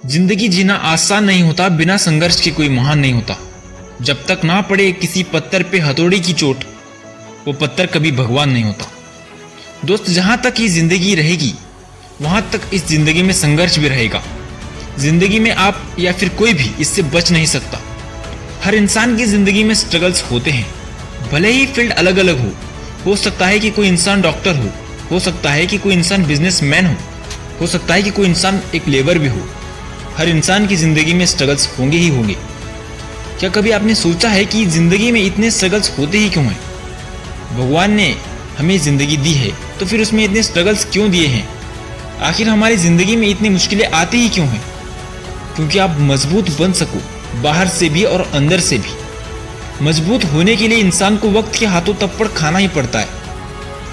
जिंदगी जीना आसान नहीं होता, बिना संघर्ष के कोई महान नहीं होता। जब तक ना पड़े किसी पत्थर पे हथौड़ी की चोट, वो पत्थर कभी भगवान नहीं होता। दोस्त, जहां तक ये जिंदगी रहेगी वहां तक इस जिंदगी में संघर्ष भी रहेगा। जिंदगी में आप या फिर कोई भी इससे बच नहीं सकता। हर इंसान की जिंदगी में स्ट्रगल्स होते हैं, भले ही फील्ड अलग अलग हो सकता है कि कोई इंसान डॉक्टर हो सकता है कि कोई इंसान बिजनेसमैन हो सकता है कि कोई इंसान एक लेबर भी हो। हर इंसान की जिंदगी में स्ट्रगल्स होंगे ही होंगे। क्या कभी आपने सोचा है कि जिंदगी में इतने स्ट्रगल्स होते ही क्यों हैं? भगवान ने हमें जिंदगी दी है तो फिर उसमें इतने स्ट्रगल्स क्यों दिए हैं? आखिर हमारी जिंदगी में इतनी मुश्किलें आती ही क्यों हैं? क्योंकि आप मजबूत बन सको, बाहर से भी और अंदर से भी। मजबूत होने के लिए इंसान को वक्त के हाथों थप्पड़ खाना ही पड़ता है,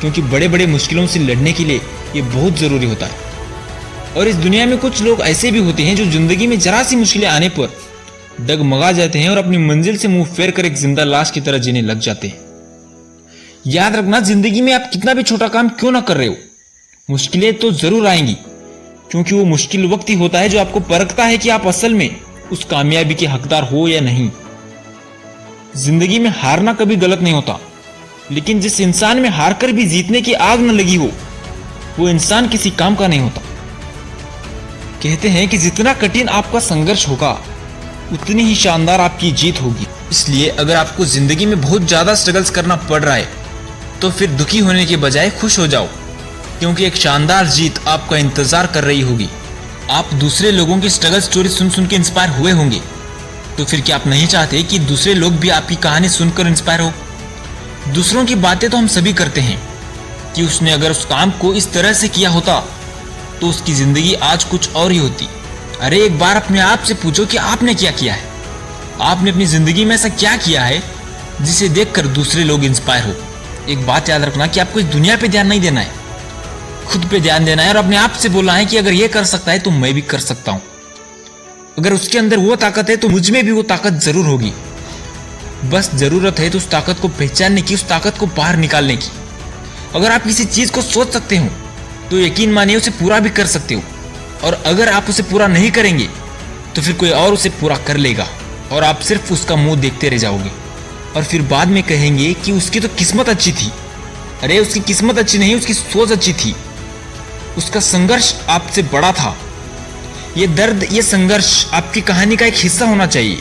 क्योंकि बड़े बड़े मुश्किलों से लड़ने के लिए ये बहुत ज़रूरी होता है। और इस दुनिया में कुछ लोग ऐसे भी होते हैं जो जिंदगी में जरा सी मुश्किलें आने पर डगमगा जाते हैं और अपनी मंजिल से मुंह फेर कर एक जिंदा लाश की तरह जीने लग जाते हैं। याद रखना, जिंदगी में आप कितना भी छोटा काम क्यों ना कर रहे हो, मुश्किलें तो जरूर आएंगी, क्योंकि वो मुश्किल वक्त ही होता है जो आपको परखता है कि आप असल में उस कामयाबी के हकदार हो या नहीं। जिंदगी में हारना कभी गलत नहीं होता, लेकिन जिस इंसान में हार कर भी जीतने की आग न लगी हो, वो इंसान किसी काम का नहीं होता। कहते हैं कि जितना कठिन आपका संघर्ष होगा उतनी ही शानदार आपकी जीत होगी। इसलिए अगर आपको जिंदगी में बहुत ज्यादा स्ट्रगल्स करना पड़ रहा है तो फिर दुखी होने के बजाय खुश हो जाओ, क्योंकि एक शानदार जीत आपका इंतजार कर रही होगी। आप दूसरे लोगों की स्ट्रगल स्टोरी सुन सुन के इंस्पायर हुए होंगे, तो फिर क्या आप नहीं चाहते कि दूसरे लोग भी आपकी कहानी सुनकर इंस्पायर हो? दूसरों की बातें तो हम सभी करते हैं कि उसने अगर उस काम को इस तरह से किया होता तो उसकी जिंदगी आज कुछ और ही होती। अरे एक बार अपने आप से पूछो कि आपने क्या किया है। आपने अपनी जिंदगी में ऐसा क्या किया है जिसे देखकर दूसरे लोग इंस्पायर हो? एक बात याद रखना कि आपको इस दुनिया पे ध्यान नहीं देना है, खुद पे ध्यान देना है और अपने आप से बोलना है कि अगर ये कर सकता है तो मैं भी कर सकता हूं। अगर उसके अंदर वो ताकत है तो मुझ में भी वो ताकत जरूर होगी। बस जरूरत है तो उस ताकत को पहचानने की, उस ताकत को बाहर निकालने की। अगर आप किसी चीज को सोच सकते हो तो यकीन मानिए उसे पूरा भी कर सकते हो, और अगर आप उसे पूरा नहीं करेंगे तो फिर कोई और उसे पूरा कर लेगा और आप सिर्फ उसका मुंह देखते रह जाओगे और फिर बाद में कहेंगे कि उसकी तो किस्मत अच्छी थी। अरे उसकी किस्मत अच्छी नहीं, उसकी सोच अच्छी थी, उसका संघर्ष आपसे बड़ा था। ये दर्द, ये संघर्ष आपकी कहानी का एक हिस्सा होना चाहिए।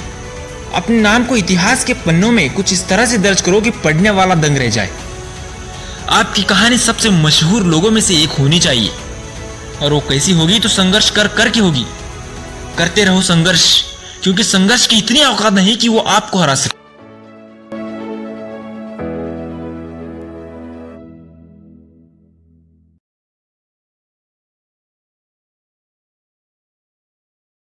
अपने नाम को इतिहास के पन्नों में कुछ इस तरह से दर्ज करो कि पढ़ने वाला दंग रह जाए। आपकी कहानी सबसे मशहूर लोगों में से एक होनी चाहिए, और वो कैसी होगी तो संघर्ष कर के होगी। करते रहो संघर्ष, क्योंकि संघर्ष की इतनी औकात नहीं कि वो आपको हरा सके।